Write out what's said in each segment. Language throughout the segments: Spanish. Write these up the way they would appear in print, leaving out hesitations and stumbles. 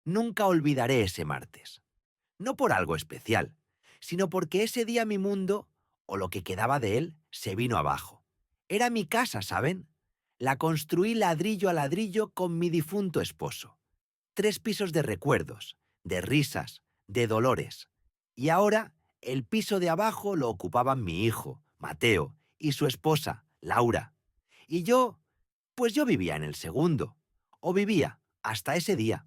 Nunca olvidaré ese martes. No por algo especial, sino porque ese día mi mundo, o lo que quedaba de él, se vino abajo. Era mi casa, ¿saben? La construí ladrillo a ladrillo con mi difunto esposo. 3 pisos de recuerdos, de risas, de dolores. Y ahora el piso de abajo lo ocupaban mi hijo, Mateo, y su esposa, Laura. Y pues yo vivía en el segundo. O vivía hasta ese día.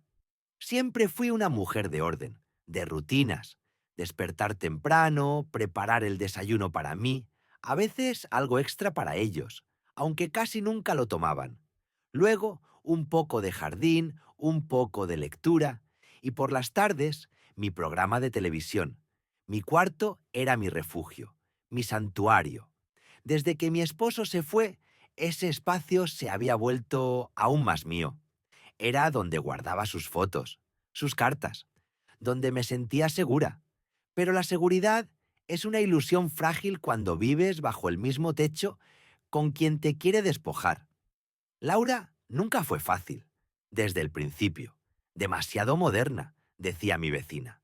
Siempre fui una mujer de orden, de rutinas, despertar temprano, preparar el desayuno para mí, a veces algo extra para ellos, aunque casi nunca lo tomaban. Luego, un poco de jardín, un poco de lectura, y por las tardes, mi programa de televisión. Mi cuarto era mi refugio, mi santuario. Desde que mi esposo se fue, ese espacio se había vuelto aún más mío. Era donde guardaba sus fotos, sus cartas, donde me sentía segura. Pero la seguridad es una ilusión frágil cuando vives bajo el mismo techo con quien te quiere despojar. Laura nunca fue fácil, desde el principio. Demasiado moderna, decía mi vecina.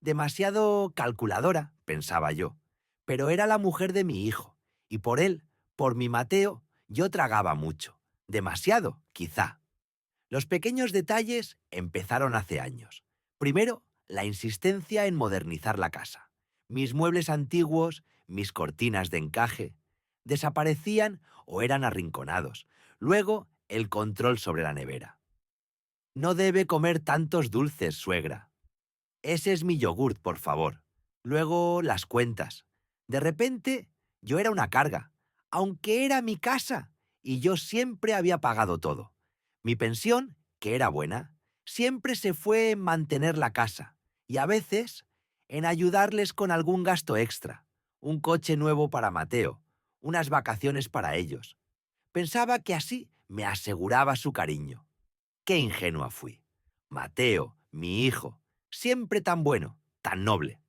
Demasiado calculadora, pensaba yo. Pero era la mujer de mi hijo, y por él, por mi Mateo, yo tragaba mucho. Demasiado, quizá. Los pequeños detalles empezaron hace años. Primero, la insistencia en modernizar la casa. Mis muebles antiguos, mis cortinas de encaje, desaparecían o eran arrinconados. Luego, el control sobre la nevera. No debe comer tantos dulces, suegra. Ese es mi yogurt, por favor. Luego, las cuentas. De repente, yo era una carga, aunque era mi casa, y yo siempre había pagado todo. Mi pensión, que era buena, siempre se fue en mantener la casa, y a veces en ayudarles con algún gasto extra, un coche nuevo para Mateo, unas vacaciones para ellos. Pensaba que así me aseguraba su cariño. Qué ingenua fui. Mateo, mi hijo, siempre tan bueno, tan noble.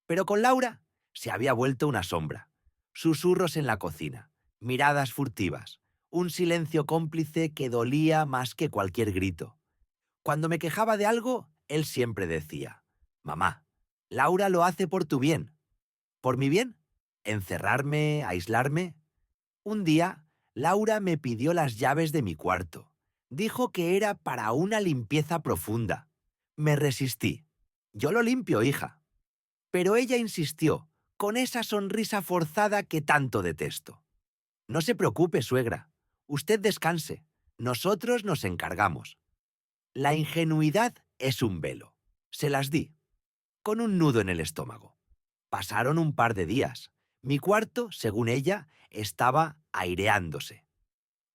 Pero con Laura se había vuelto una sombra. Susurros en la cocina, miradas furtivas, un silencio cómplice que dolía más que cualquier grito. Cuando me quejaba de algo, él siempre decía: «Mamá, Laura lo hace por tu bien». ¿Por mi bien? ¿Encerrarme, aislarme? Un día, Laura me pidió las llaves de mi cuarto. Dijo que era para una limpieza profunda. Me resistí. Yo lo limpio, hija. Pero ella insistió, con esa sonrisa forzada que tanto detesto. No se preocupe, suegra. Usted descanse. Nosotros nos encargamos. La ingenuidad es un velo. Se las di, con un nudo en el estómago. Pasaron un par de días. Mi cuarto, según ella, estaba aireándose.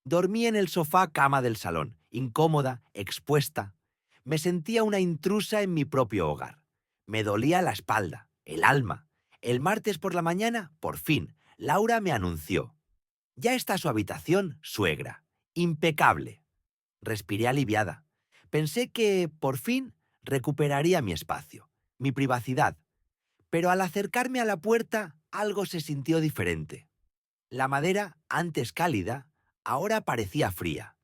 Dormí en el sofá cama del salón, incómoda, expuesta. Me sentía una intrusa en mi propio hogar. Me dolía la espalda, el alma. El martes por la mañana, por fin, Laura me anunció: «Ya está su habitación, suegra. Impecable». Respiré aliviada. Pensé que, por fin, recuperaría mi espacio, mi privacidad. Pero al acercarme a la puerta, algo se sintió diferente. La madera, antes cálida, ahora parecía fría.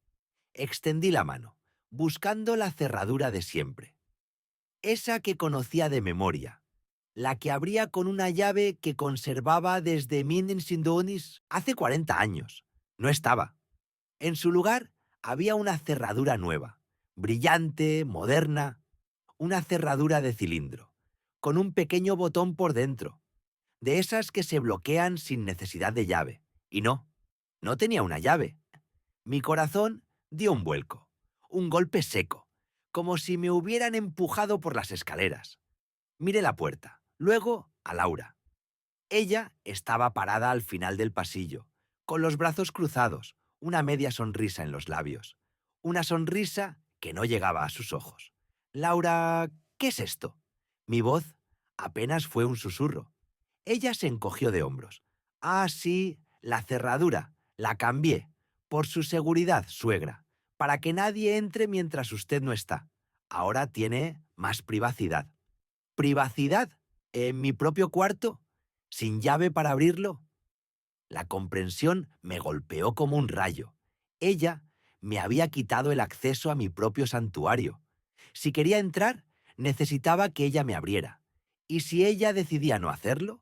Extendí la mano, buscando la cerradura de siempre. Esa que conocía de memoria. La que abría con una llave que conservaba desde Sindonis hace 40 años. No estaba. En su lugar había una cerradura nueva, brillante, moderna, una cerradura de cilindro, con un pequeño botón por dentro, de esas que se bloquean sin necesidad de llave. Y no, no tenía una llave. Mi corazón dio un vuelco, un golpe seco, como si me hubieran empujado por las escaleras. Miré la puerta, luego a Laura. Ella estaba parada al final del pasillo, con los brazos cruzados, una media sonrisa en los labios. Una sonrisa que no llegaba a sus ojos. «Laura, ¿qué es esto?». Mi voz apenas fue un susurro. Ella se encogió de hombros. «Ah, sí, la cerradura. La cambié. Por su seguridad, suegra. Para que nadie entre mientras usted no está. Ahora tiene más privacidad». ¿Privacidad? ¿En mi propio cuarto? ¿Sin llave para abrirlo? La comprensión me golpeó como un rayo. Ella me había quitado el acceso a mi propio santuario. Si quería entrar, necesitaba que ella me abriera. Y si ella decidía no hacerlo,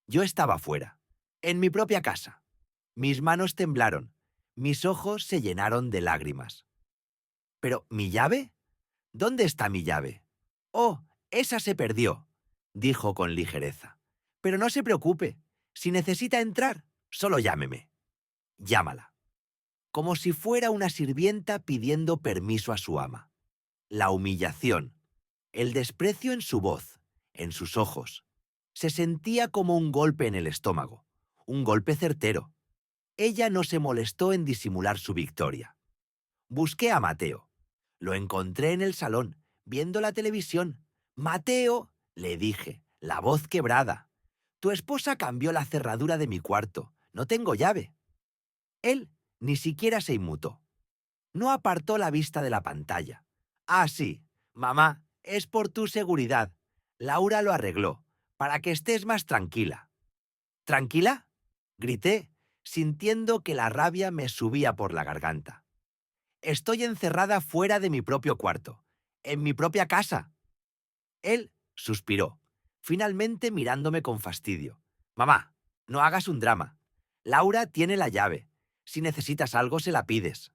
yo estaba fuera, en mi propia casa. Mis manos temblaron, mis ojos se llenaron de lágrimas. ¿Pero mi llave? ¿Dónde está mi llave? Oh, esa se perdió, dijo con ligereza. Pero no se preocupe, si necesita entrar, solo llámeme. Llámala. Como si fuera una sirvienta pidiendo permiso a su ama. La humillación, el desprecio en su voz, en sus ojos. Se sentía como un golpe en el estómago, un golpe certero. Ella no se molestó en disimular su victoria. Busqué a Mateo. Lo encontré en el salón, viendo la televisión. «Mateo», le dije, la voz quebrada. «Tu esposa cambió la cerradura de mi cuarto. No tengo llave». Él ni siquiera se inmutó. No apartó la vista de la pantalla. «Ah, sí, mamá, es por tu seguridad. Laura lo arregló, para que estés más tranquila». «¿Tranquila?», grité, sintiendo que la rabia me subía por la garganta. «Estoy encerrada fuera de mi propio cuarto, en mi propia casa». Él suspiró, finalmente mirándome con fastidio. «Mamá, no hagas un drama. Laura tiene la llave. Si necesitas algo, se la pides».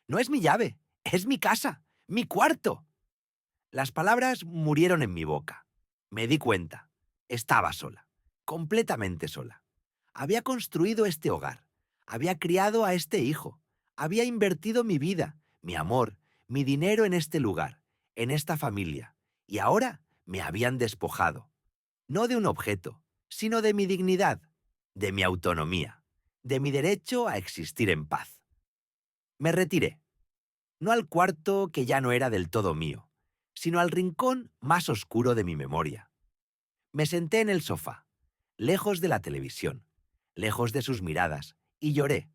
«No es mi llave, es mi casa, mi cuarto». Las palabras murieron en mi boca. Me di cuenta. Estaba sola, completamente sola. Había construido este hogar, había criado a este hijo, había invertido mi vida, mi amor, mi dinero en este lugar, en esta familia, y ahora me habían despojado. No de un objeto, sino de mi dignidad, de mi autonomía, de mi derecho a existir en paz. Me retiré. No al cuarto que ya no era del todo mío, sino al rincón más oscuro de mi memoria. Me senté en el sofá, lejos de la televisión, lejos de sus miradas, y lloré.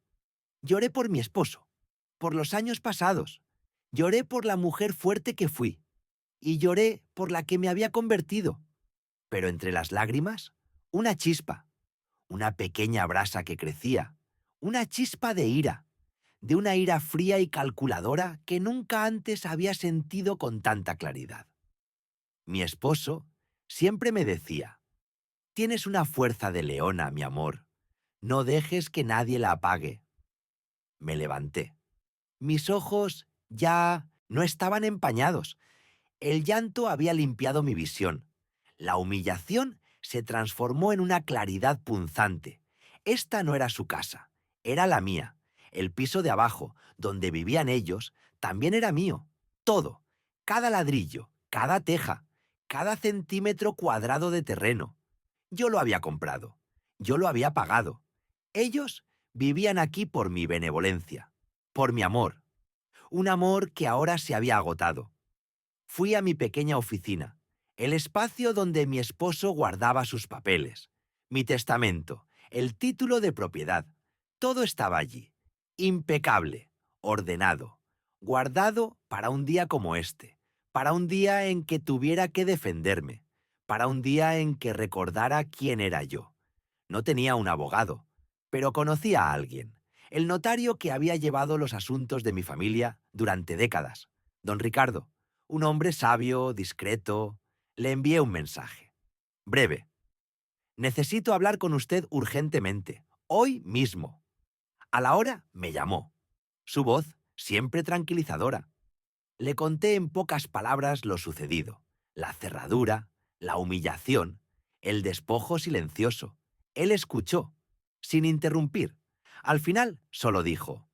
Lloré por mi esposo, por los años pasados. Lloré por la mujer fuerte que fui, y lloré por la que me había convertido. Pero entre las lágrimas, una chispa, una pequeña brasa que crecía, una chispa de una ira fría y calculadora que nunca antes había sentido con tanta claridad. Mi esposo siempre me decía: «Tienes una fuerza de leona, mi amor. No dejes que nadie la apague». Me levanté. Mis ojos ya no estaban empañados. El llanto había limpiado mi visión. La humillación se transformó en una claridad punzante. Esta no era su casa, era la mía. El piso de abajo, donde vivían ellos, también era mío. Todo, cada ladrillo, cada teja, cada centímetro cuadrado de terreno. Yo lo había comprado, yo lo había pagado. Ellos vivían aquí por mi benevolencia, por mi amor. Un amor que ahora se había agotado. Fui a mi pequeña oficina, el espacio donde mi esposo guardaba sus papeles, mi testamento, el título de propiedad. Todo estaba allí, impecable, ordenado, guardado para un día como este, para un día en que tuviera que defenderme, para un día en que recordara quién era yo. No tenía un abogado, pero conocía a alguien, el notario que había llevado los asuntos de mi familia durante décadas, don Ricardo. Un hombre sabio, discreto. Le envié un mensaje. Breve. «Necesito hablar con usted urgentemente, hoy mismo». A la hora me llamó. Su voz, siempre tranquilizadora. Le conté en pocas palabras lo sucedido, la cerradura, la humillación, el despojo silencioso. Él escuchó, sin interrumpir. Al final solo dijo: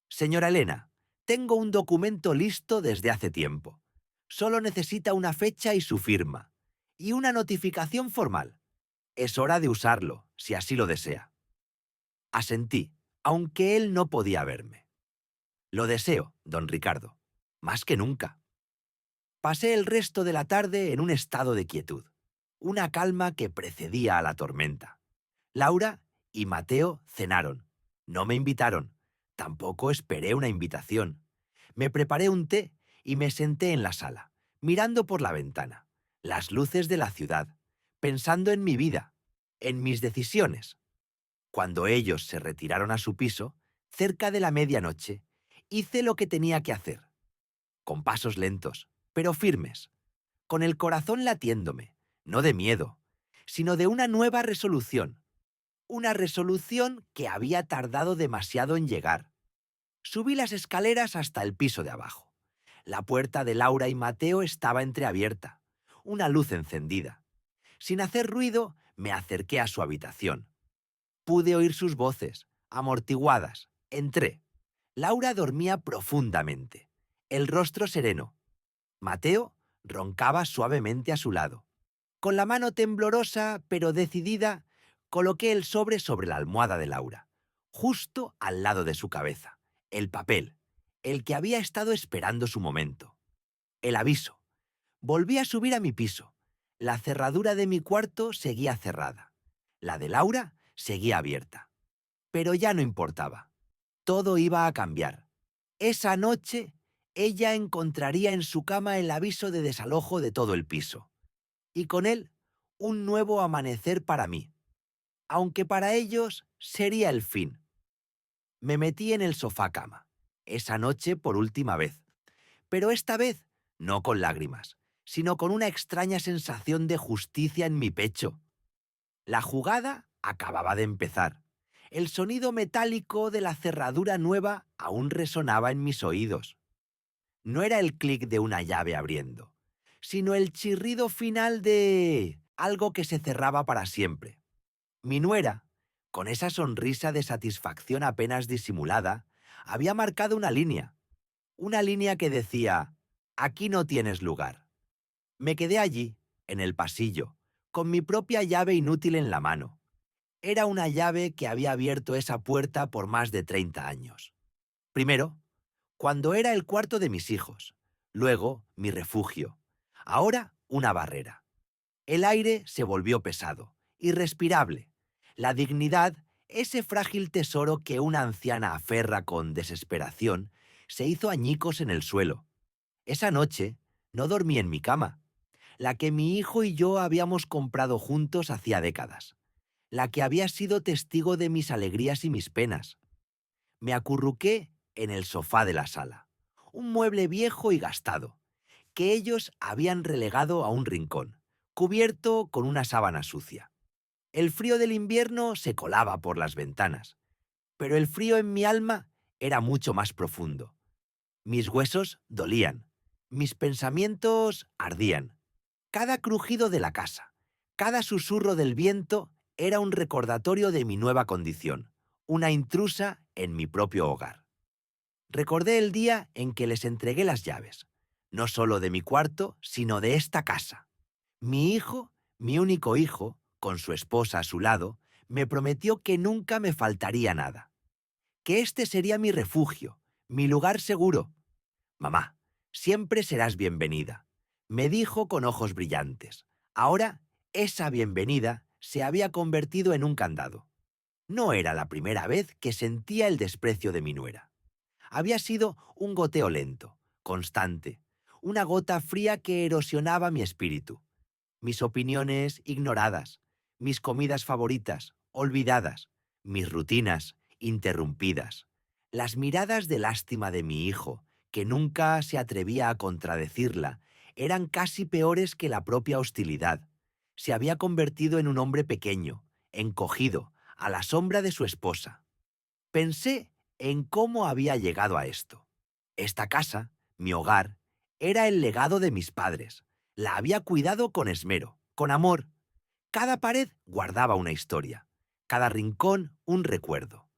«Señora Elena, tengo un documento listo desde hace tiempo. Solo necesita una fecha y su firma, y una notificación formal. Es hora de usarlo, si así lo desea». Asentí, aunque él no podía verme. «Lo deseo, don Ricardo, más que nunca». Pasé el resto de la tarde en un estado de quietud, una calma que precedía a la tormenta. Laura y Mateo cenaron. No me invitaron. Tampoco esperé una invitación. Me preparé un té y me senté en la sala, mirando por la ventana, las luces de la ciudad, pensando en mi vida, en mis decisiones. Cuando ellos se retiraron a su piso, cerca de la medianoche, hice lo que tenía que hacer. Con pasos lentos, pero firmes, con el corazón latiéndome, no de miedo, sino de una nueva resolución, una resolución que había tardado demasiado en llegar. Subí las escaleras hasta el piso de abajo. La puerta de Laura y Mateo estaba entreabierta, una luz encendida. Sin hacer ruido, me acerqué a su habitación. Pude oír sus voces, amortiguadas. Entré. Laura dormía profundamente, el rostro sereno. Mateo roncaba suavemente a su lado. Con la mano temblorosa pero decidida, coloqué el sobre la almohada de Laura, justo al lado de su cabeza. El papel, el que había estado esperando su momento. El aviso. Volví a subir a mi piso. La cerradura de mi cuarto seguía cerrada. La de Laura seguía abierta. Pero ya no importaba. Todo iba a cambiar. Esa noche, ella encontraría en su cama el aviso de desalojo de todo el piso. Y con él, un nuevo amanecer para mí. Aunque para ellos sería el fin. Me metí en el sofá cama. Esa noche por última vez. Pero esta vez no con lágrimas, sino con una extraña sensación de justicia en mi pecho. La jugada acababa de empezar. El sonido metálico de la cerradura nueva aún resonaba en mis oídos. No era el clic de una llave abriendo, sino el chirrido final de algo que se cerraba para siempre. Mi nuera, con esa sonrisa de satisfacción apenas disimulada, había marcado una línea que decía: «Aquí no tienes lugar». Me quedé allí, en el pasillo, con mi propia llave inútil en la mano. Era una llave que había abierto esa puerta por más de 30 años. Primero, cuando era el cuarto de mis hijos. Luego, mi refugio. Ahora, una barrera. El aire se volvió pesado, irrespirable. La dignidad, ese frágil tesoro que una anciana aferra con desesperación, se hizo añicos en el suelo. Esa noche, no dormí en mi cama, la que mi hijo y yo habíamos comprado juntos hacía décadas, la que había sido testigo de mis alegrías y mis penas. Me acurruqué en el sofá de la sala, un mueble viejo y gastado, que ellos habían relegado a un rincón, cubierto con una sábana sucia. El frío del invierno se colaba por las ventanas, pero el frío en mi alma era mucho más profundo. Mis huesos dolían, mis pensamientos ardían. Cada crujido de la casa, cada susurro del viento era un recordatorio de mi nueva condición, una intrusa en mi propio hogar. Recordé el día en que les entregué las llaves, no solo de mi cuarto, sino de esta casa. Mi hijo, mi único hijo, con su esposa a su lado, me prometió que nunca me faltaría nada, que este sería mi refugio, mi lugar seguro. «Mamá, siempre serás bienvenida», me dijo con ojos brillantes. Ahora, esa bienvenida se había convertido en un candado. No era la primera vez que sentía el desprecio de mi nuera. Había sido un goteo lento, constante, una gota fría que erosionaba mi espíritu. Mis opiniones ignoradas, mis comidas favoritas olvidadas, mis rutinas interrumpidas, las miradas de lástima de mi hijo, que nunca se atrevía a contradecirla, eran casi peores que la propia hostilidad. Se había convertido en un hombre pequeño, encogido, a la sombra de su esposa. Pensé en cómo había llegado a esto. Esta casa, mi hogar, era el legado de mis padres. La había cuidado con esmero, con amor. Cada pared guardaba una historia, cada rincón un recuerdo.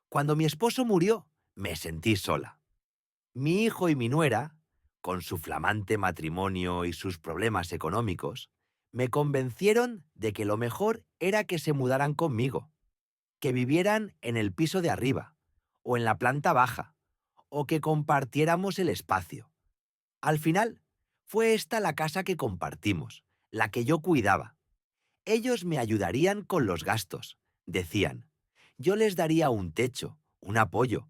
Cuando mi esposo murió, me sentí sola. Mi hijo y mi nuera, con su flamante matrimonio y sus problemas económicos, me convencieron de que lo mejor era que se mudaran conmigo, que vivieran en el piso de arriba, o en la planta baja, o que compartiéramos el espacio. Al final, fue esta la casa que compartimos, la que yo cuidaba. Ellos me ayudarían con los gastos, decían. Yo les daría un techo, un apoyo.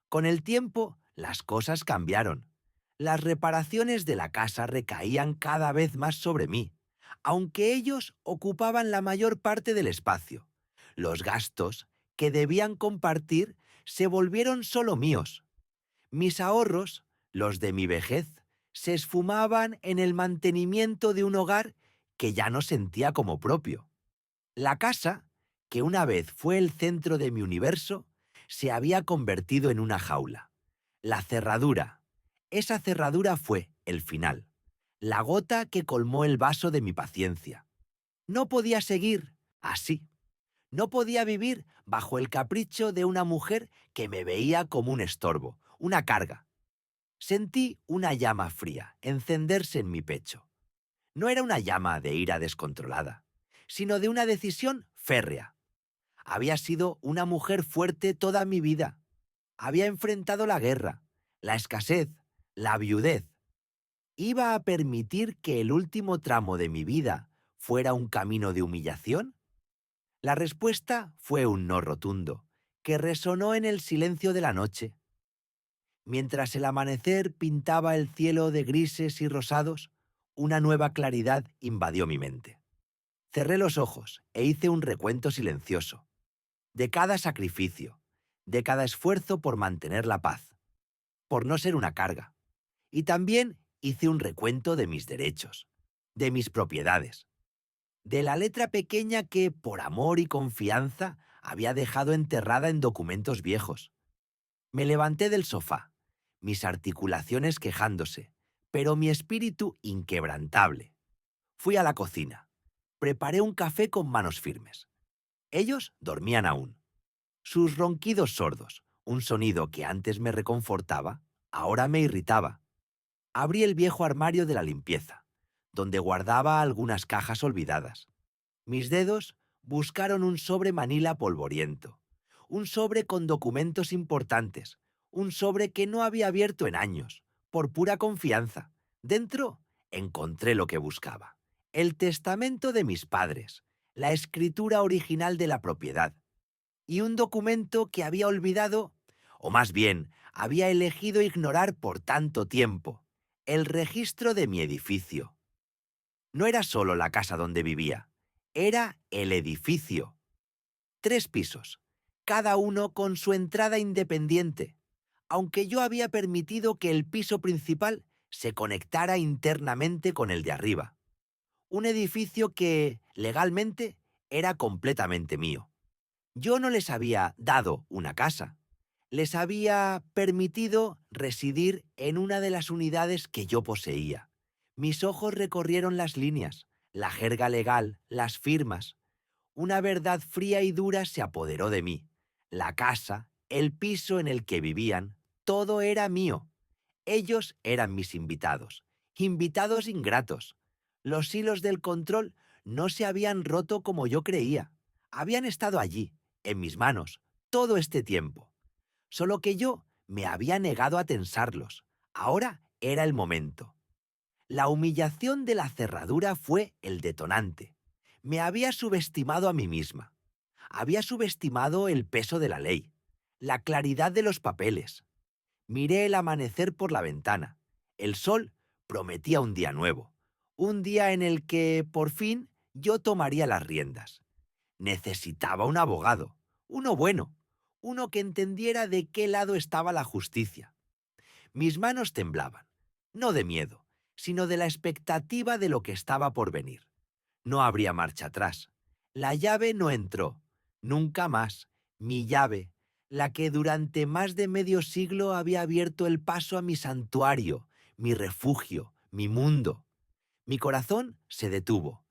Con el tiempo, las cosas cambiaron. Las reparaciones de la casa recaían cada vez más sobre mí, aunque ellos ocupaban la mayor parte del espacio. Los gastos, que debían compartir, se volvieron solo míos. Mis ahorros, los de mi vejez, se esfumaban en el mantenimiento de un hogar que ya no sentía como propio. La casa, que una vez fue el centro de mi universo, se había convertido en una jaula. La cerradura. Esa cerradura fue el final, la gota que colmó el vaso de mi paciencia. No podía seguir así. No podía vivir bajo el capricho de una mujer que me veía como un estorbo, una carga. Sentí una llama fría encenderse en mi pecho. No era una llama de ira descontrolada, sino de una decisión férrea. Había sido una mujer fuerte toda mi vida. Había enfrentado la guerra, la escasez, la viudez. ¿Iba a permitir que el último tramo de mi vida fuera un camino de humillación? La respuesta fue un no rotundo, que resonó en el silencio de la noche. Mientras el amanecer pintaba el cielo de grises y rosados, una nueva claridad invadió mi mente. Cerré los ojos e hice un recuento silencioso, de cada sacrificio, de cada esfuerzo por mantener la paz, por no ser una carga. Y también hice un recuento de mis derechos, de mis propiedades, de la letra pequeña que, por amor y confianza, había dejado enterrada en documentos viejos. Me levanté del sofá, mis articulaciones quejándose, pero mi espíritu inquebrantable. Fui a la cocina. Preparé un café con manos firmes. Ellos dormían aún. Sus ronquidos sordos, un sonido que antes me reconfortaba, ahora me irritaba. Abrí el viejo armario de la limpieza, donde guardaba algunas cajas olvidadas. Mis dedos buscaron un sobre manila polvoriento, un sobre con documentos importantes, un sobre que no había abierto en años, por pura confianza. Dentro encontré lo que buscaba: el testamento de mis padres, la escritura original de la propiedad, y un documento que había olvidado, o más bien, había elegido ignorar por tanto tiempo: el registro de mi edificio. No era solo la casa donde vivía, era el edificio. 3 pisos, cada uno con su entrada independiente, aunque yo había permitido que el piso principal se conectara internamente con el de arriba. Un edificio que, legalmente, era completamente mío. Yo no les había dado una casa. Les había permitido residir en una de las unidades que yo poseía. Mis ojos recorrieron las líneas, la jerga legal, las firmas. Una verdad fría y dura se apoderó de mí. La casa, el piso en el que vivían, todo era mío. Ellos eran mis invitados, invitados ingratos. Los hilos del control no se habían roto como yo creía. Habían estado allí, en mis manos, todo este tiempo. Solo que yo me había negado a tensarlos. Ahora era el momento. La humillación de la cerradura fue el detonante. Me había subestimado a mí misma. Había subestimado el peso de la ley, la claridad de los papeles. Miré el amanecer por la ventana. El sol prometía un día nuevo, un día en el que, por fin, yo tomaría las riendas. Necesitaba un abogado, uno bueno, uno que entendiera de qué lado estaba la justicia. Mis manos temblaban, no de miedo, sino de la expectativa de lo que estaba por venir. No habría marcha atrás. La llave no entró. Nunca más. Mi llave, la que durante más de medio siglo había abierto el paso a mi santuario, mi refugio, mi mundo. Mi corazón se detuvo.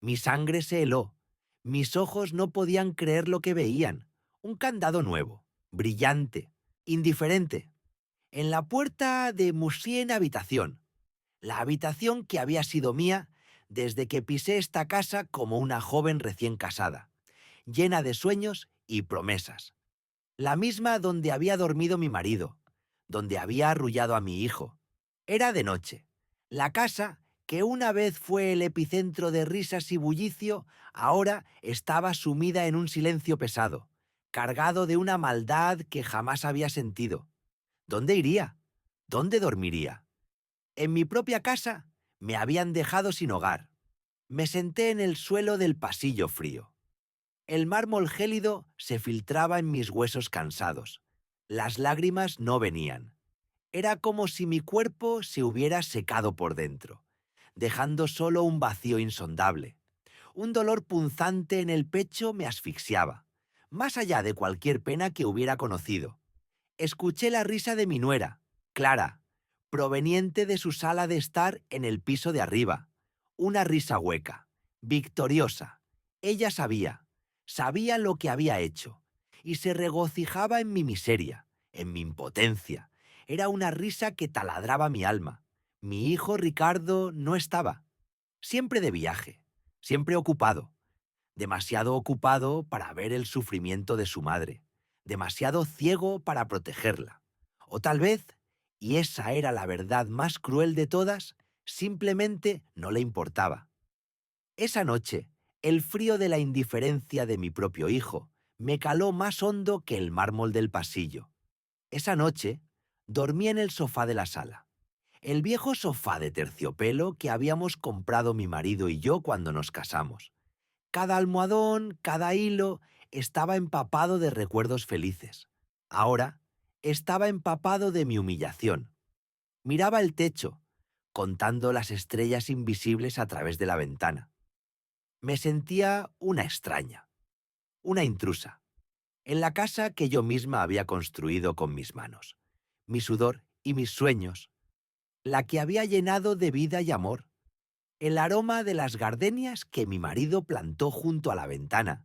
Mi sangre se heló. Mis ojos no podían creer lo que veían. Un candado nuevo, brillante, indiferente. En la puerta de Musien Habitación. La habitación que había sido mía desde que pisé esta casa como una joven recién casada, llena de sueños y promesas. La misma donde había dormido mi marido, donde había arrullado a mi hijo. Era de noche. La casa, que una vez fue el epicentro de risas y bullicio, ahora estaba sumida en un silencio pesado, cargado de una maldad que jamás había sentido. ¿Dónde iría? ¿Dónde dormiría? En mi propia casa me habían dejado sin hogar. Me senté en el suelo del pasillo frío. El mármol gélido se filtraba en mis huesos cansados. Las lágrimas no venían. Era como si mi cuerpo se hubiera secado por dentro, dejando solo un vacío insondable. Un dolor punzante en el pecho me asfixiaba, más allá de cualquier pena que hubiera conocido. Escuché la risa de mi nuera, Clara, proveniente de su sala de estar en el piso de arriba. Una risa hueca, victoriosa. Ella sabía lo que había hecho, y se regocijaba en mi miseria, en mi impotencia. Era una risa que taladraba mi alma. Mi hijo Ricardo no estaba, siempre de viaje, siempre ocupado, demasiado ocupado para ver el sufrimiento de su madre, demasiado ciego para protegerla. O tal vez, y esa era la verdad más cruel de todas, simplemente no le importaba. Esa noche, el frío de la indiferencia de mi propio hijo me caló más hondo que el mármol del pasillo. Esa noche, dormí en el sofá de la sala. El viejo sofá de terciopelo que habíamos comprado mi marido y yo cuando nos casamos. Cada almohadón, cada hilo, estaba empapado de recuerdos felices. Ahora, estaba empapado de mi humillación. Miraba el techo, contando las estrellas invisibles a través de la ventana. Me sentía una extraña, una intrusa, en la casa que yo misma había construido con mis manos, mi sudor y mis sueños, la que había llenado de vida y amor, el aroma de las gardenias que mi marido plantó junto a la ventana,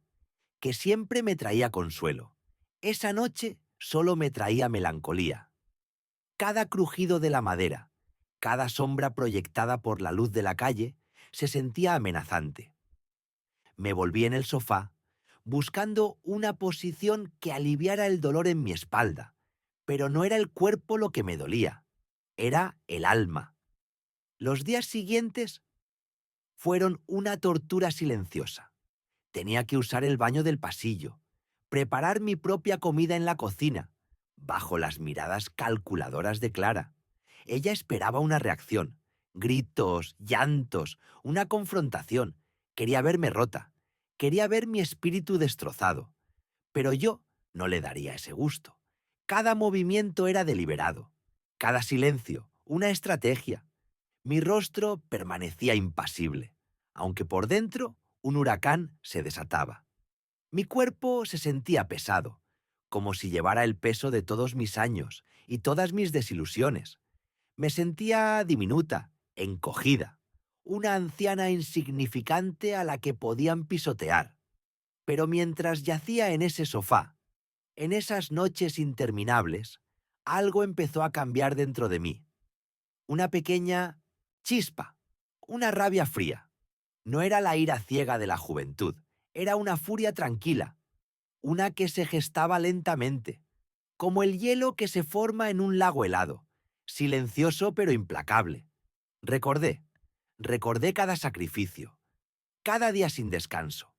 que siempre me traía consuelo. Esa noche solo me traía melancolía. Cada crujido de la madera, cada sombra proyectada por la luz de la calle, se sentía amenazante. Me volví en el sofá, buscando una posición que aliviara el dolor en mi espalda, pero no era el cuerpo lo que me dolía, era el alma. Los días siguientes fueron una tortura silenciosa. Tenía que usar el baño del pasillo, preparar mi propia comida en la cocina, bajo las miradas calculadoras de Clara. Ella esperaba una reacción, gritos, llantos, una confrontación. Quería verme rota, quería ver mi espíritu destrozado. Pero yo no le daría ese gusto. Cada movimiento era deliberado, cada silencio, una estrategia. Mi rostro permanecía impasible, aunque por dentro un huracán se desataba. Mi cuerpo se sentía pesado, como si llevara el peso de todos mis años y todas mis desilusiones. Me sentía diminuta, encogida, una anciana insignificante a la que podían pisotear. Pero mientras yacía en ese sofá, en esas noches interminables, algo empezó a cambiar dentro de mí. Una pequeña chispa, una rabia fría. No era la ira ciega de la juventud, era una furia tranquila, una que se gestaba lentamente, como el hielo que se forma en un lago helado, silencioso pero implacable. Recordé, recordé cada sacrificio, cada día sin descanso,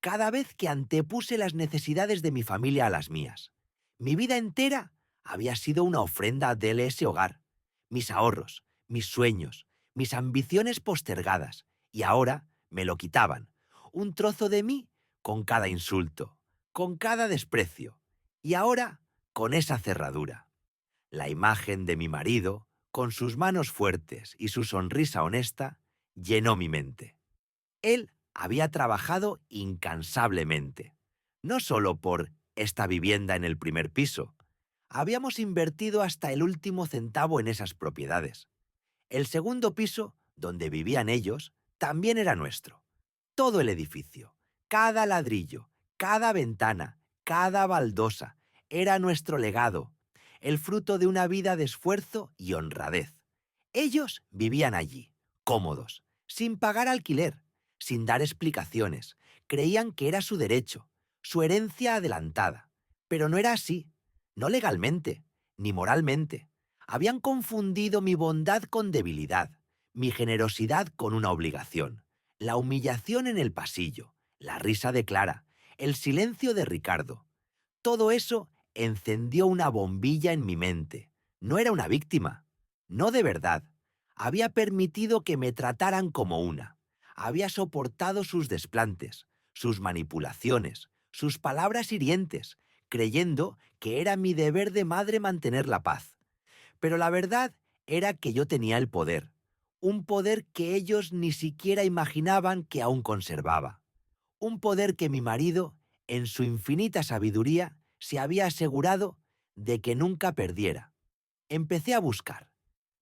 cada vez que antepuse las necesidades de mi familia a las mías. Mi vida entera había sido una ofrenda de ese hogar, mis ahorros, mis sueños, mis ambiciones postergadas, y ahora me lo quitaban, un trozo de mí con cada insulto, con cada desprecio, y ahora con esa cerradura. La imagen de mi marido, con sus manos fuertes y su sonrisa honesta, llenó mi mente. Él había trabajado incansablemente, no solo por esta vivienda en el primer piso. Habíamos invertido hasta el último centavo en esas propiedades. El segundo piso, donde vivían ellos, también era nuestro. Todo el edificio, cada ladrillo, cada ventana, cada baldosa, era nuestro legado, el fruto de una vida de esfuerzo y honradez. Ellos vivían allí, cómodos, sin pagar alquiler, sin dar explicaciones. Creían que era su derecho, su herencia adelantada. Pero no era así, no legalmente, ni moralmente. Habían confundido mi bondad con debilidad, mi generosidad con una obligación, la humillación en el pasillo, la risa de Clara, el silencio de Ricardo. Todo eso encendió una bombilla en mi mente. No era una víctima, no de verdad. Había permitido que me trataran como una. Había soportado sus desplantes, sus manipulaciones, sus palabras hirientes, creyendo que era mi deber de madre mantener la paz. Pero la verdad era que yo tenía el poder, un poder que ellos ni siquiera imaginaban que aún conservaba, un poder que mi marido, en su infinita sabiduría, se había asegurado de que nunca perdiera. Empecé a buscar.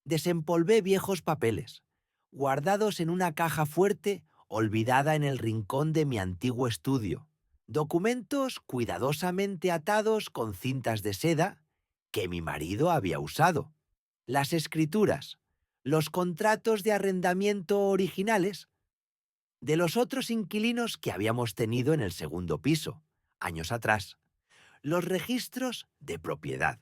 Desempolvé viejos papeles, guardados en una caja fuerte olvidada en el rincón de mi antiguo estudio. Documentos cuidadosamente atados con cintas de seda que mi marido había usado. Las escrituras, los contratos de arrendamiento originales de los otros inquilinos que habíamos tenido en el segundo piso, años atrás. Los registros de propiedad.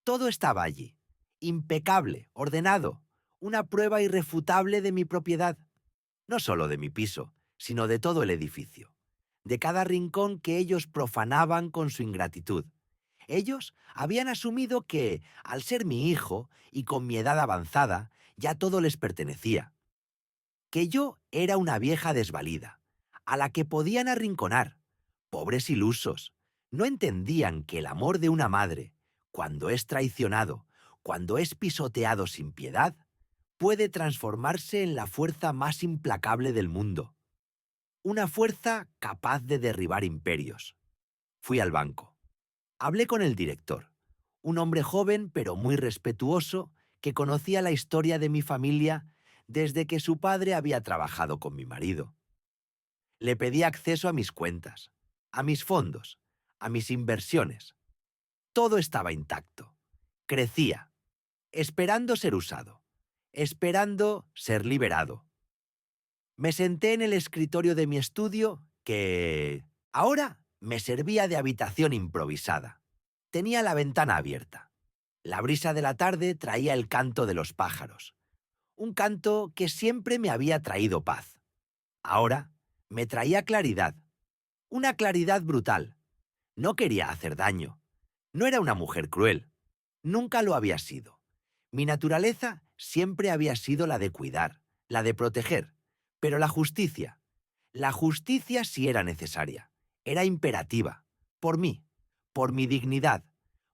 Todo estaba allí, impecable, ordenado, una prueba irrefutable de mi propiedad, no solo de mi piso, sino de todo el edificio, de cada rincón que ellos profanaban con su ingratitud. Ellos habían asumido que, al ser mi hijo y con mi edad avanzada, ya todo les pertenecía, que yo era una vieja desvalida, a la que podían arrinconar. Pobres ilusos, no entendían que el amor de una madre, cuando es traicionado, cuando es pisoteado sin piedad, puede transformarse en la fuerza más implacable del mundo. Una fuerza capaz de derribar imperios. Fui al banco. Hablé con el director, un hombre joven pero muy respetuoso que conocía la historia de mi familia desde que su padre había trabajado con mi marido. Le pedí acceso a mis cuentas, a mis fondos, a mis inversiones. Todo estaba intacto. Crecía, esperando ser usado, esperando ser liberado. Me senté en el escritorio de mi estudio que ahora me servía de habitación improvisada. Tenía la ventana abierta. La brisa de la tarde traía el canto de los pájaros, un canto que siempre me había traído paz. Ahora me traía claridad, una claridad brutal. No quería hacer daño. No era una mujer cruel. Nunca lo había sido. Mi naturaleza siempre había sido la de cuidar, la de proteger. Pero la justicia sí era necesaria, era imperativa, por mí, por mi dignidad,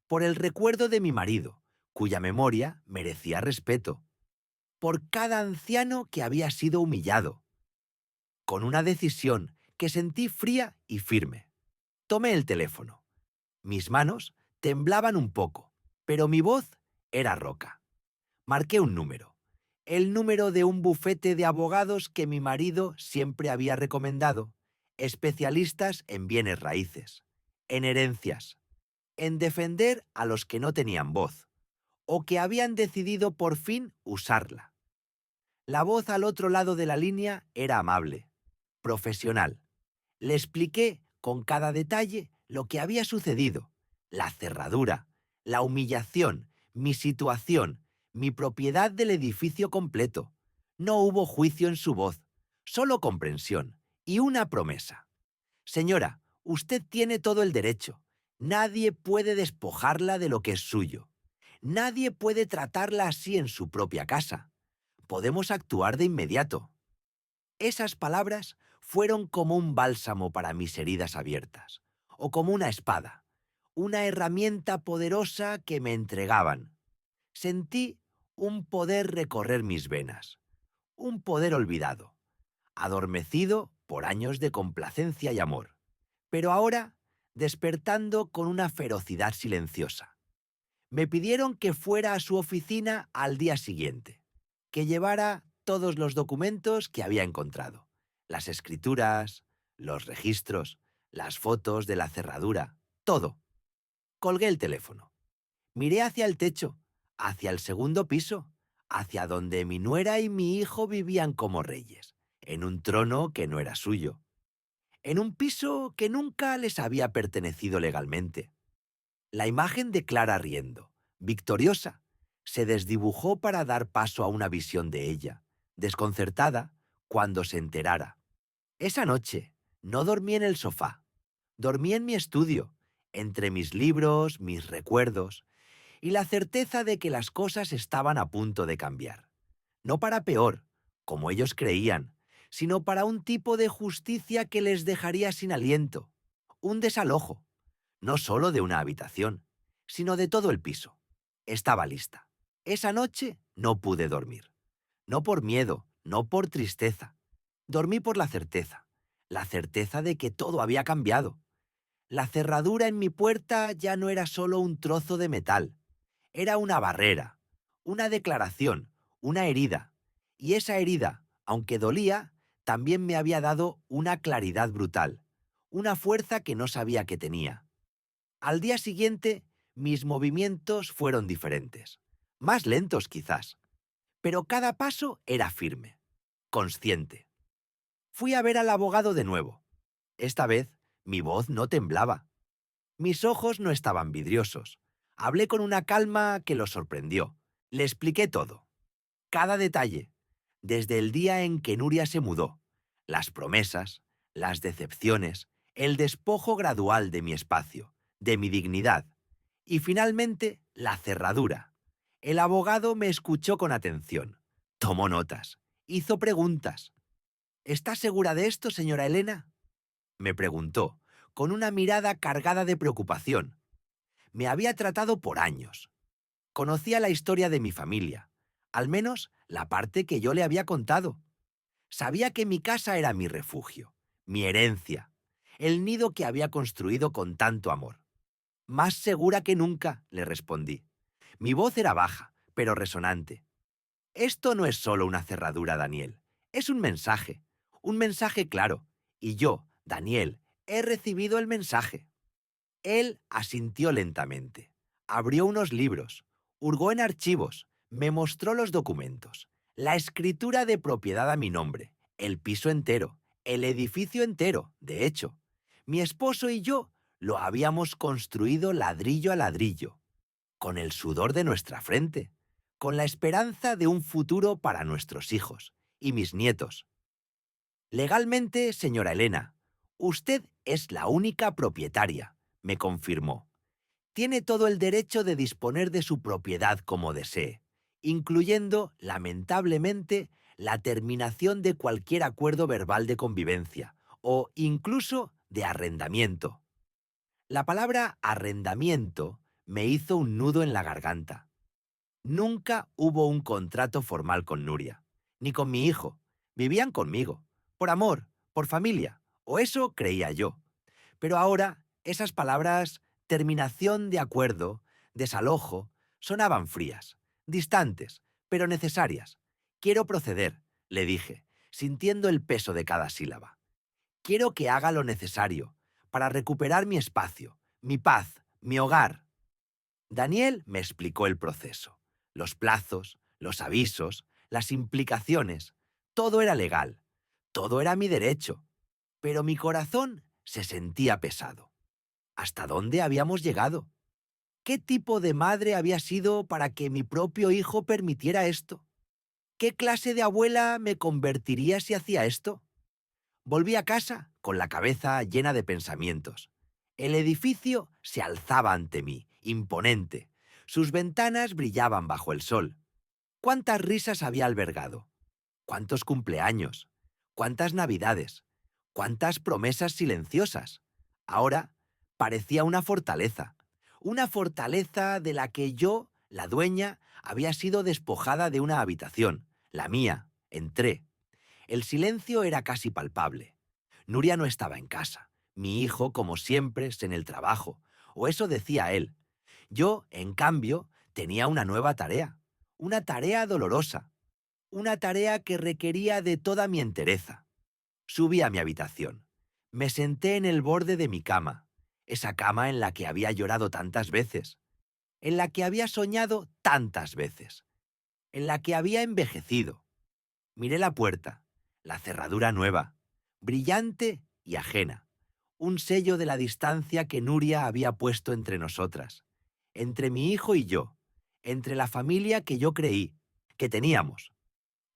por el recuerdo de mi marido, cuya memoria merecía respeto, por cada anciano que había sido humillado, con una decisión que sentí fría y firme. Tomé el teléfono. Mis manos temblaban un poco, pero mi voz era roca. Marqué un número, el número de un bufete de abogados que mi marido siempre había recomendado, especialistas en bienes raíces, en herencias, en defender a los que no tenían voz, o que habían decidido por fin usarla. La voz al otro lado de la línea era amable, profesional. Le expliqué con cada detalle lo que había sucedido, la cerradura, la humillación, mi situación, mi propiedad del edificio completo. No hubo juicio en su voz, solo comprensión y una promesa. Señora, usted tiene todo el derecho. Nadie puede despojarla de lo que es suyo. Nadie puede tratarla así en su propia casa. Podemos actuar de inmediato. Esas palabras fueron como un bálsamo para mis heridas abiertas, o como una espada, una herramienta poderosa que me entregaban. Sentí un poder recorrer mis venas, un poder olvidado, adormecido por años de complacencia y amor, pero ahora despertando con una ferocidad silenciosa. Me pidieron que fuera a su oficina al día siguiente, que llevara todos los documentos que había encontrado, las escrituras, los registros, las fotos de la cerradura, todo. Colgué el teléfono. Miré hacia el techo, hacia el segundo piso, hacia donde mi nuera y mi hijo vivían como reyes, en un trono que no era suyo, en un piso que nunca les había pertenecido legalmente. La imagen de Clara riendo, victoriosa, se desdibujó para dar paso a una visión de ella, desconcertada, cuando se enterara. Esa noche no dormí en el sofá, dormí en mi estudio, entre mis libros, mis recuerdos, y la certeza de que las cosas estaban a punto de cambiar. No para peor, como ellos creían, sino para un tipo de justicia que les dejaría sin aliento, un desalojo, no solo de una habitación, sino de todo el piso. Estaba lista. Esa noche no pude dormir. No por miedo, no por tristeza. Dormí por la certeza de que todo había cambiado. La cerradura en mi puerta ya no era solo un trozo de metal, era una barrera, una declaración, una herida. Y esa herida, aunque dolía, también me había dado una claridad brutal, una fuerza que no sabía que tenía. Al día siguiente, mis movimientos fueron diferentes, más lentos quizás, pero cada paso era firme, consciente. Fui a ver al abogado de nuevo. Esta vez, mi voz no temblaba. Mis ojos no estaban vidriosos. Hablé con una calma que lo sorprendió. Le expliqué todo, cada detalle, desde el día en que Nuria se mudó, las promesas, las decepciones, el despojo gradual de mi espacio, de mi dignidad, y finalmente la cerradura. El abogado me escuchó con atención, tomó notas, hizo preguntas. ¿Está segura de esto, señora Elena? Me preguntó, con una mirada cargada de preocupación. Me había tratado por años. Conocía la historia de mi familia, al menos la parte que yo le había contado. Sabía que mi casa era mi refugio, mi herencia, el nido que había construido con tanto amor. Más segura que nunca, le respondí. Mi voz era baja, pero resonante. Esto no es solo una cerradura, Daniel. Es un mensaje claro. Y yo, Daniel, he recibido el mensaje. Él asintió lentamente. Abrió unos libros, hurgó en archivos, me mostró los documentos, la escritura de propiedad a mi nombre, el piso entero, el edificio entero, de hecho. Mi esposo y yo lo habíamos construido ladrillo a ladrillo, con el sudor de nuestra frente, con la esperanza de un futuro para nuestros hijos y mis nietos. Legalmente, señora Elena, usted es la única propietaria, me confirmó. Tiene todo el derecho de disponer de su propiedad como desee, incluyendo, lamentablemente, la terminación de cualquier acuerdo verbal de convivencia o incluso de arrendamiento. La palabra arrendamiento me hizo un nudo en la garganta. Nunca hubo un contrato formal con Nuria, ni con mi hijo. Vivían conmigo, por amor, por familia, o eso creía yo. Pero ahora esas palabras terminación de acuerdo, desalojo, sonaban frías, distantes, pero necesarias. Quiero proceder, le dije, sintiendo el peso de cada sílaba. Quiero que haga lo necesario para recuperar mi espacio, mi paz, mi hogar. Daniel me explicó el proceso, los plazos, los avisos, las implicaciones. Todo era legal, todo era mi derecho, pero mi corazón se sentía pesado. ¿Hasta dónde habíamos llegado? ¿Qué tipo de madre había sido para que mi propio hijo permitiera esto? ¿Qué clase de abuela me convertiría si hacía esto? Volví a casa con la cabeza llena de pensamientos. El edificio se alzaba ante mí, imponente. Sus ventanas brillaban bajo el sol. ¿Cuántas risas había albergado? ¿Cuántos cumpleaños? ¿Cuántas navidades? ¿Cuántas promesas silenciosas? Ahora parecía una fortaleza de la que yo, la dueña, había sido despojada de una habitación, la mía. Entré. El silencio era casi palpable. Nuria no estaba en casa. Mi hijo, como siempre, en el trabajo, o eso decía él. Yo, en cambio, tenía una tarea dolorosa, una tarea que requería de toda mi entereza. Subí a mi habitación. Me senté en el borde de mi cama, esa cama en la que había llorado tantas veces, en la que había soñado tantas veces, en la que había envejecido. Miré la puerta, la cerradura nueva, brillante y ajena, un sello de la distancia que Nuria había puesto entre nosotras, entre mi hijo y yo, entre la familia que yo creí que teníamos.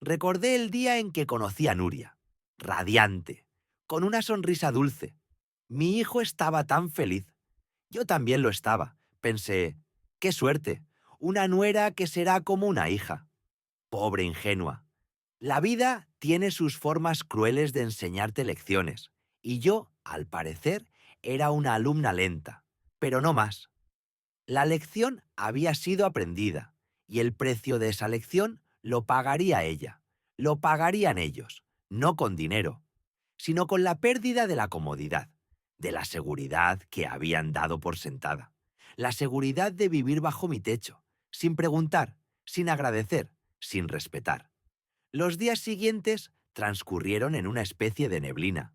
Recordé el día en que conocí a Nuria, radiante, con una sonrisa dulce. Mi hijo estaba tan feliz. Yo también lo estaba. Pensé, qué suerte, una nuera que será como una hija. Pobre ingenua. La vida tiene sus formas crueles de enseñarte lecciones, y yo, al parecer, era una alumna lenta, pero no más. La lección había sido aprendida, Y el precio de esa lección lo pagaría ella, lo pagarían ellos, no con dinero, sino con la pérdida de la comodidad, de la seguridad que habían dado por sentada, la seguridad de vivir bajo mi techo, sin preguntar, sin agradecer, sin respetar. Los días siguientes transcurrieron en una especie de neblina.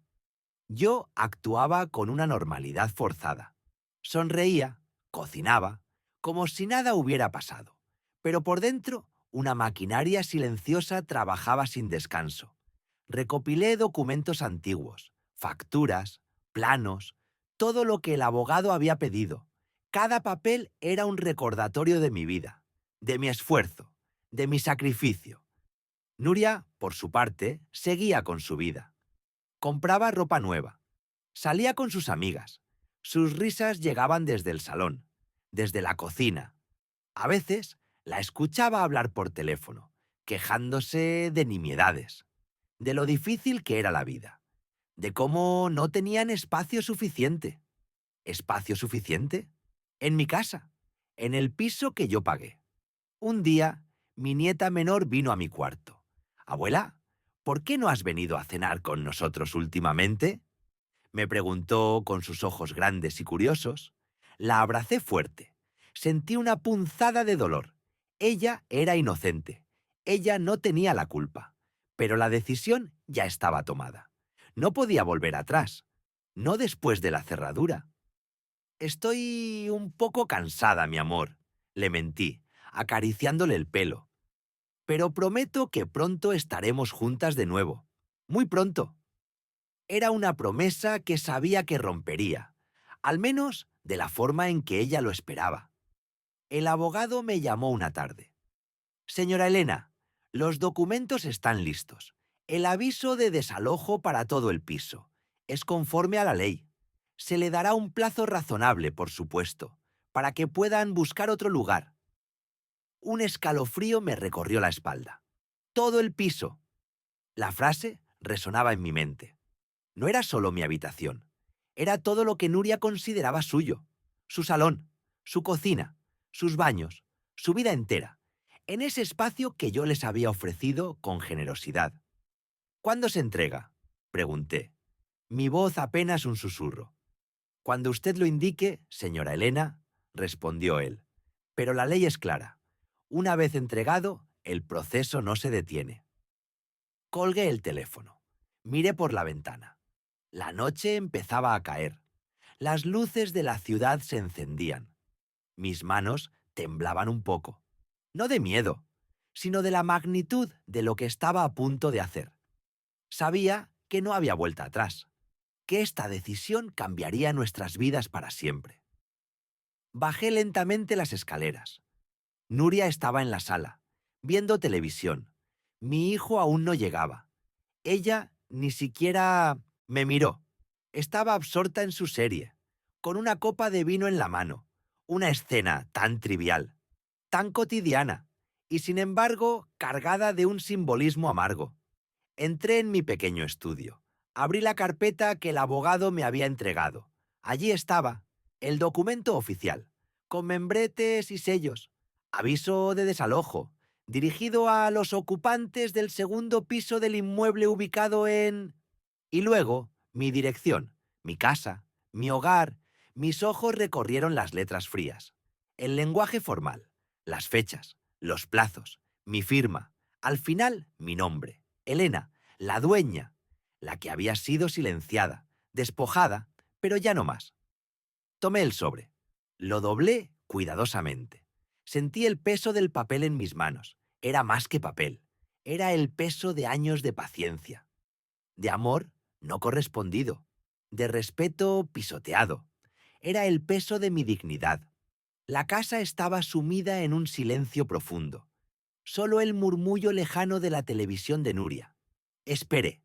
Yo actuaba con una normalidad forzada. Sonreía, cocinaba, como si nada hubiera pasado. Pero por dentro, una maquinaria silenciosa trabajaba sin descanso. Recopilé documentos antiguos, facturas, planos, todo lo que el abogado había pedido. Cada papel era un recordatorio de mi vida, de mi esfuerzo, de mi sacrificio. Nuria, por su parte, seguía con su vida. Compraba ropa nueva. Salía con sus amigas. Sus risas llegaban desde el salón, desde la cocina. A veces la escuchaba hablar por teléfono, quejándose de nimiedades, de lo difícil que era la vida, de cómo no tenían espacio suficiente. ¿Espacio suficiente? En mi casa, en el piso que yo pagué. Un día, mi nieta menor vino a mi cuarto. Abuela, ¿por qué no has venido a cenar con nosotros últimamente? Me preguntó con sus ojos grandes y curiosos. La abracé fuerte. Sentí una punzada de dolor. Ella era inocente. Ella no tenía la culpa. Pero la decisión ya estaba tomada. No podía volver atrás. No después de la cerradura. Estoy un poco cansada, mi amor, le mentí, acariciándole el pelo. Pero prometo que pronto estaremos juntas de nuevo. Muy pronto. Era una promesa que sabía que rompería, al menos de la forma en que ella lo esperaba. El abogado me llamó una tarde. Señora Elena, los documentos están listos. El aviso de desalojo para todo el piso. Es conforme a la ley. Se le dará un plazo razonable, por supuesto, para que puedan buscar otro lugar. Un escalofrío me recorrió la espalda. Todo el piso. La frase resonaba en mi mente. No era solo mi habitación. Era todo lo que Nuria consideraba suyo. Su salón, su cocina, sus baños, su vida entera, en ese espacio que yo les había ofrecido con generosidad. ¿Cuándo se entrega?, pregunté. Mi voz apenas un susurro. Cuando usted lo indique, señora Elena, respondió él. Pero la ley es clara. Una vez entregado, el proceso no se detiene. Colgué el teléfono. Miré por la ventana. La noche empezaba a caer. Las luces de la ciudad se encendían. Mis manos temblaban un poco. No de miedo, sino de la magnitud de lo que estaba a punto de hacer. Sabía que no había vuelta atrás, que esta decisión cambiaría nuestras vidas para siempre. Bajé lentamente las escaleras. Nuria estaba en la sala, viendo televisión. Mi hijo aún no llegaba. Ella ni siquiera me miró. Estaba absorta en su serie, con una copa de vino en la mano. Una escena tan trivial, tan cotidiana, y sin embargo cargada de un simbolismo amargo. Entré en mi pequeño estudio. Abrí la carpeta que el abogado me había entregado. Allí estaba, el documento oficial, con membretes y sellos. Aviso de desalojo, dirigido a los ocupantes del segundo piso del inmueble ubicado en... Y luego, mi dirección, mi casa, mi hogar, mis ojos recorrieron las letras frías. El lenguaje formal, las fechas, los plazos, mi firma, al final mi nombre, Elena, la dueña, la que había sido silenciada, despojada, pero ya no más. Tomé el sobre, lo doblé cuidadosamente. Sentí el peso del papel en mis manos. Era más que papel, era el peso de años de paciencia, de amor no correspondido, de respeto pisoteado. Era el peso de mi dignidad. La casa estaba sumida en un silencio profundo. Solo el murmullo lejano de la televisión de Nuria. Esperé.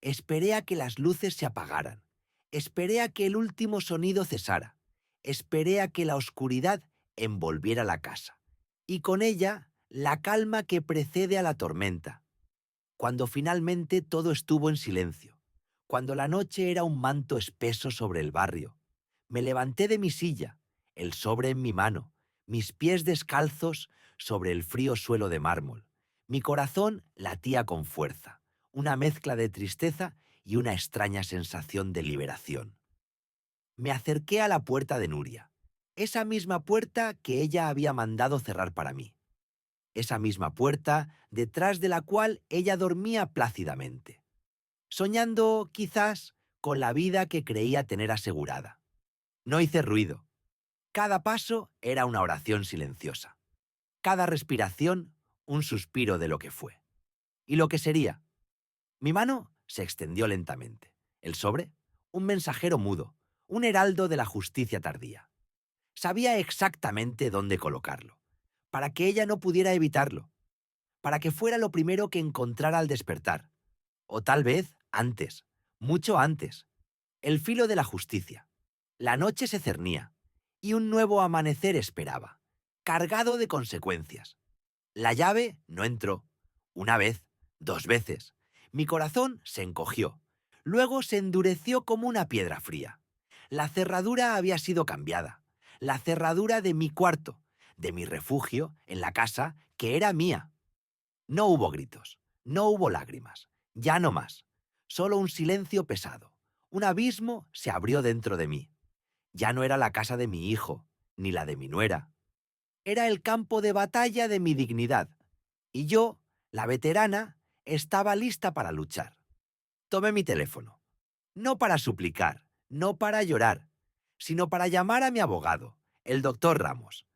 Esperé a que las luces se apagaran. Esperé a que el último sonido cesara. Esperé a que la oscuridad envolviera la casa. Y con ella, la calma que precede a la tormenta. Cuando finalmente todo estuvo en silencio. Cuando la noche era un manto espeso sobre el barrio. Me levanté de mi silla, el sobre en mi mano, mis pies descalzos sobre el frío suelo de mármol. Mi corazón latía con fuerza, una mezcla de tristeza y una extraña sensación de liberación. Me acerqué a la puerta de Nuria, esa misma puerta que ella había mandado cerrar para mí, esa misma puerta detrás de la cual ella dormía plácidamente, soñando, quizás, con la vida que creía tener asegurada. No hice ruido. Cada paso era una oración silenciosa. Cada respiración, un suspiro de lo que fue. Y lo que sería. Mi mano se extendió lentamente. El sobre, un mensajero mudo, un heraldo de la justicia tardía. Sabía exactamente dónde colocarlo, para que ella no pudiera evitarlo, para que fuera lo primero que encontrara al despertar. O tal vez antes, mucho antes. El filo de la justicia. La noche se cernía, y un nuevo amanecer esperaba, cargado de consecuencias. La llave no entró. Una vez, dos veces. Mi corazón se encogió. Luego se endureció como una piedra fría. La cerradura había sido cambiada. La cerradura de mi cuarto, de mi refugio en la casa que era mía. No hubo gritos, no hubo lágrimas, ya no más. Solo un silencio pesado. Un abismo se abrió dentro de mí. Ya no era la casa de mi hijo, ni la de mi nuera. Era el campo de batalla de mi dignidad. Y yo, la veterana, estaba lista para luchar. Tomé mi teléfono. No para suplicar, no para llorar, sino para llamar a mi abogado, el doctor Ramos.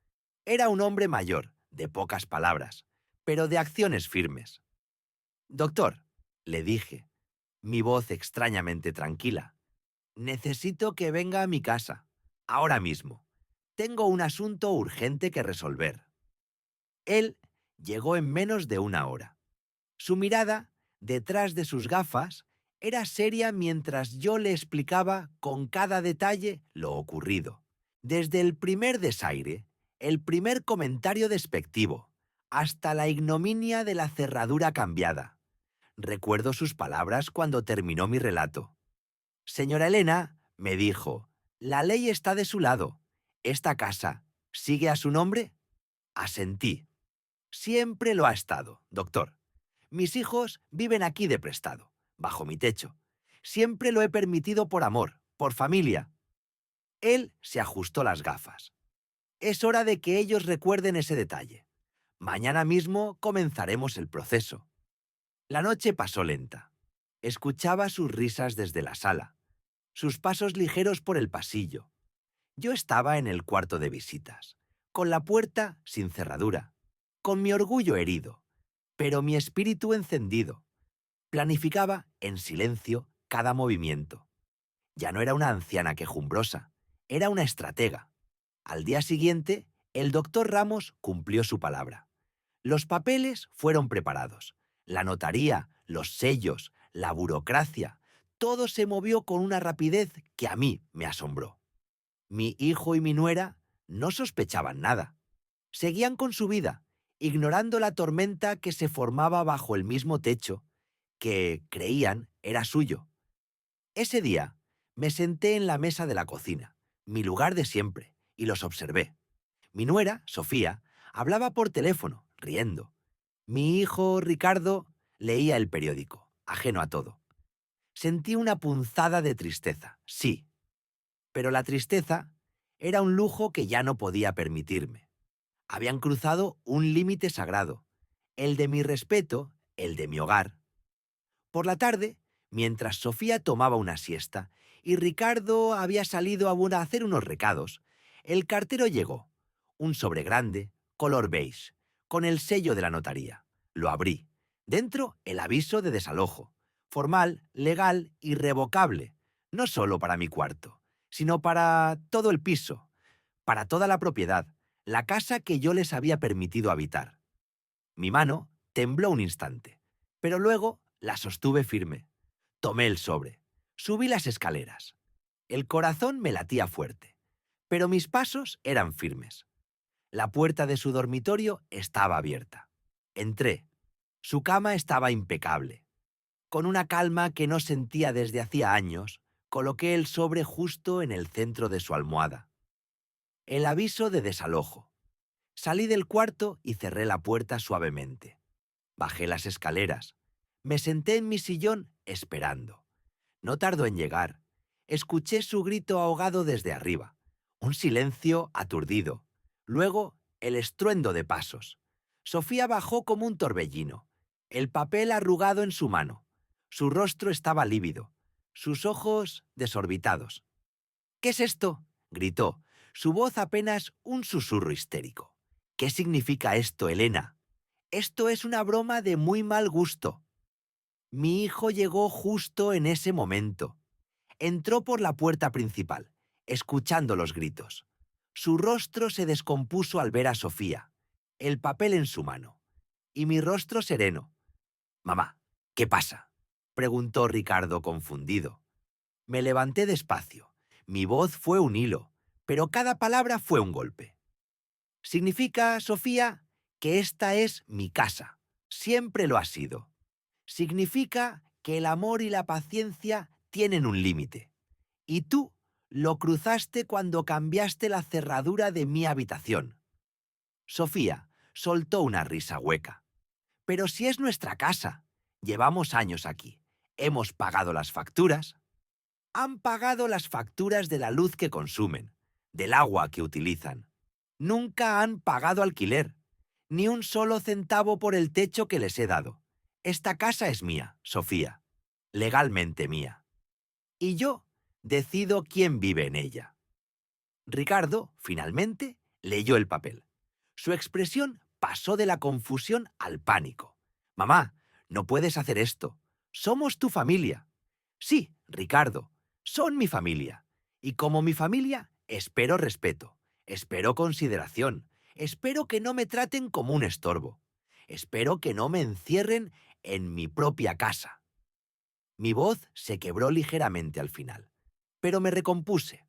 Era un hombre mayor, de pocas palabras, pero de acciones firmes. Doctor, le dije, mi voz extrañamente tranquila, necesito que venga a mi casa, ahora mismo. Tengo un asunto urgente que resolver. Él llegó en menos de una hora. Su mirada, detrás de sus gafas, era seria mientras yo le explicaba con cada detalle lo ocurrido. Desde el primer desaire, el primer comentario despectivo, hasta la ignominia de la cerradura cambiada. Recuerdo sus palabras cuando terminó mi relato. Señora Elena, me dijo, la ley está de su lado. ¿Esta casa sigue a su nombre? Asentí. Siempre lo ha estado, doctor. Mis hijos viven aquí de prestado, bajo mi techo. Siempre lo he permitido por amor, por familia. Él se ajustó las gafas. Es hora de que ellos recuerden ese detalle. Mañana mismo comenzaremos el proceso. La noche pasó lenta. Escuchaba sus risas desde la sala, sus pasos ligeros por el pasillo. Yo estaba en el cuarto de visitas, con la puerta sin cerradura, con mi orgullo herido, pero mi espíritu encendido. Planificaba, en silencio, cada movimiento. Ya no era una anciana quejumbrosa, era una estratega. Al día siguiente, el doctor Ramos cumplió su palabra. Los papeles fueron preparados. La notaría, los sellos, la burocracia, todo se movió con una rapidez que a mí me asombró. Mi hijo y mi nuera no sospechaban nada. Seguían con su vida, ignorando la tormenta que se formaba bajo el mismo techo, que, creían, era suyo. Ese día, me senté en la mesa de la cocina, mi lugar de siempre, y los observé. Mi nuera, Sofía, hablaba por teléfono, riendo. Mi hijo, Ricardo, leía el periódico, ajeno a todo. Sentí una punzada de tristeza, sí, pero la tristeza era un lujo que ya no podía permitirme. Habían cruzado un límite sagrado, el de mi respeto, el de mi hogar. Por la tarde, mientras Sofía tomaba una siesta y Ricardo había salido a hacer unos recados, el cartero llegó, un sobre grande, color beige, con el sello de la notaría. Lo abrí. Dentro, el aviso de desalojo, formal, legal, irrevocable, no solo para mi cuarto, sino para todo el piso, para toda la propiedad, la casa que yo les había permitido habitar. Mi mano tembló un instante, pero luego la sostuve firme. Tomé el sobre. Subí las escaleras. El corazón me latía fuerte, pero mis pasos eran firmes. La puerta de su dormitorio estaba abierta. Entré. Su cama estaba impecable. Con una calma que no sentía desde hacía años, coloqué el sobre justo en el centro de su almohada. El aviso de desalojo. Salí del cuarto y cerré la puerta suavemente. Bajé las escaleras. Me senté en mi sillón esperando. No tardó en llegar. Escuché su grito ahogado desde arriba. Un silencio aturdido. Luego, el estruendo de pasos. Sofía bajó como un torbellino, el papel arrugado en su mano. Su rostro estaba lívido, sus ojos desorbitados. «¿Qué es esto?», gritó, su voz apenas un susurro histérico. «¿Qué significa esto, Elena? Esto es una broma de muy mal gusto». Mi hijo llegó justo en ese momento. Entró por la puerta principal, escuchando los gritos. Su rostro se descompuso al ver a Sofía, el papel en su mano, y mi rostro sereno. «Mamá, ¿qué pasa?», preguntó Ricardo confundido. Me levanté despacio. Mi voz fue un hilo, pero cada palabra fue un golpe. «Significa, Sofía, que esta es mi casa. Siempre lo ha sido. Significa que el amor y la paciencia tienen un límite. Y tú lo cruzaste cuando cambiaste la cerradura de mi habitación». Sofía soltó una risa hueca. «Pero si es nuestra casa. Llevamos años aquí. Hemos pagado las facturas». «Han pagado las facturas de la luz que consumen, del agua que utilizan. Nunca han pagado alquiler, ni un solo centavo por el techo que les he dado. Esta casa es mía, Sofía, legalmente mía. Y yo decido quién vive en ella». Ricardo, finalmente, leyó el papel. Su expresión pasó de la confusión al pánico. «Mamá, no puedes hacer esto. Somos tu familia». «Sí, Ricardo, son mi familia. Y como mi familia, espero respeto, espero consideración, espero que no me traten como un estorbo. Espero que no me encierren en mi propia casa». Mi voz se quebró ligeramente al final, pero me recompuse.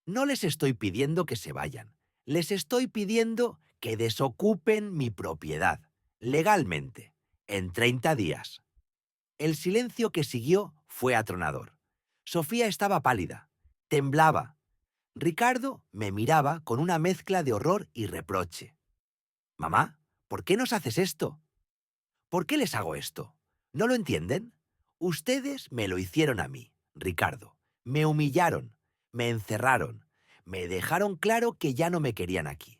«No les estoy pidiendo que se vayan. Les estoy pidiendo que desocupen mi propiedad, legalmente, en 30 días». El silencio que siguió fue atronador. Sofía estaba pálida, temblaba. Ricardo me miraba con una mezcla de horror y reproche. «Mamá, ¿por qué nos haces esto? ¿Por qué les hago esto? ¿No lo entienden? Ustedes me lo hicieron a mí, Ricardo. Me humillaron, me encerraron, me dejaron claro que ya no me querían aquí.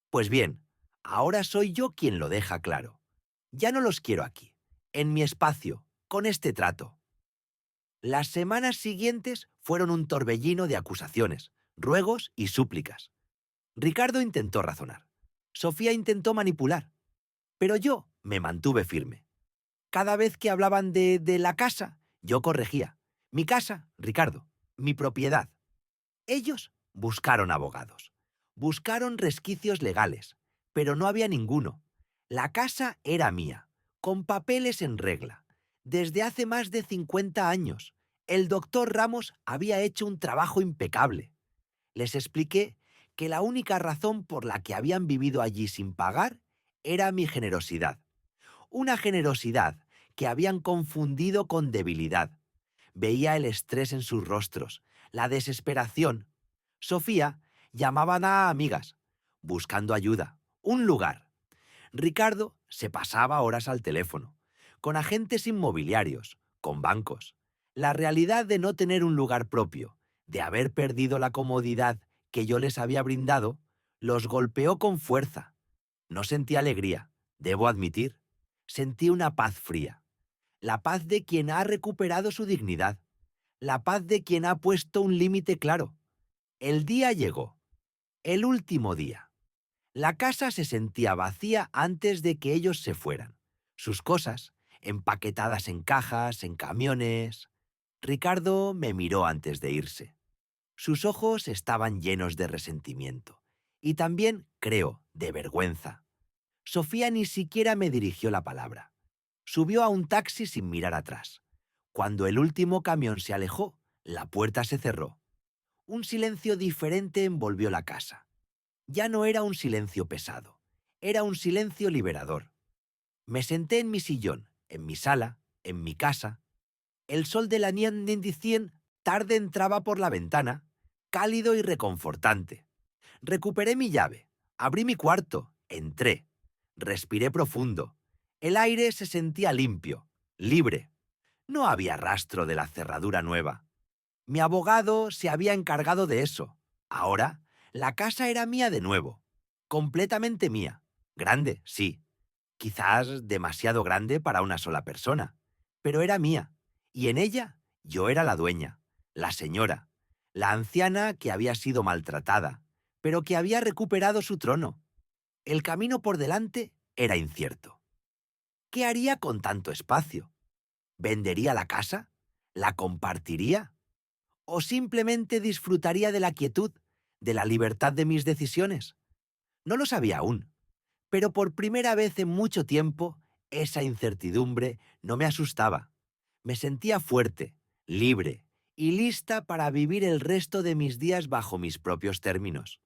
Pues bien, ahora soy yo quien lo deja claro. Ya no los quiero aquí, en mi espacio, con este trato». Las semanas siguientes fueron un torbellino de acusaciones, ruegos y súplicas. Ricardo intentó razonar. Sofía intentó manipular. Pero yo me mantuve firme. Cada vez que hablaban de la casa, yo corregía. «Mi casa, Ricardo, mi propiedad». Ellos buscaron abogados. Buscaron resquicios legales, pero no había ninguno. La casa era mía, con papeles en regla. Desde hace más de 50 años, el doctor Ramos había hecho un trabajo impecable. Les expliqué que la única razón por la que habían vivido allí sin pagar era mi generosidad. Una generosidad que habían confundido con debilidad. Veía el estrés en sus rostros, la desesperación. Sofía llamaba a amigas, buscando ayuda, un lugar. Ricardo se pasaba horas al teléfono, con agentes inmobiliarios, con bancos. La realidad de no tener un lugar propio, de haber perdido la comodidad que yo les había brindado, los golpeó con fuerza. No sentí alegría, debo admitir. Sentí una paz fría. La paz de quien ha recuperado su dignidad. La paz de quien ha puesto un límite claro. El día llegó. El último día. La casa se sentía vacía antes de que ellos se fueran. Sus cosas, empaquetadas en cajas, en camiones. Ricardo me miró antes de irse. Sus ojos estaban llenos de resentimiento. Y también, creo, de vergüenza. Sofía ni siquiera me dirigió la palabra. Subió a un taxi sin mirar atrás. Cuando el último camión se alejó, la puerta se cerró. Un silencio diferente envolvió la casa. Ya no era un silencio pesado, era un silencio liberador. Me senté en mi sillón, en mi sala, en mi casa. El sol de la Niendindicien tarde entraba por la ventana, cálido y reconfortante. Recuperé mi llave, Abrí mi cuarto, entré, respiré profundo. El aire se sentía limpio, libre. No había rastro de la cerradura nueva. Mi abogado se había encargado de eso. Ahora, la casa era mía de nuevo, completamente mía. Grande, sí, quizás demasiado grande para una sola persona, pero era mía, y en ella yo era la dueña, la señora, la anciana que había sido maltratada, pero que había recuperado su trono. El camino por delante era incierto. ¿Qué haría con tanto espacio? ¿Vendería la casa? ¿La compartiría? ¿O simplemente disfrutaría de la quietud, de la libertad de mis decisiones? No lo sabía aún, pero por primera vez en mucho tiempo, esa incertidumbre no me asustaba. Me sentía fuerte, libre y lista para vivir el resto de mis días bajo mis propios términos.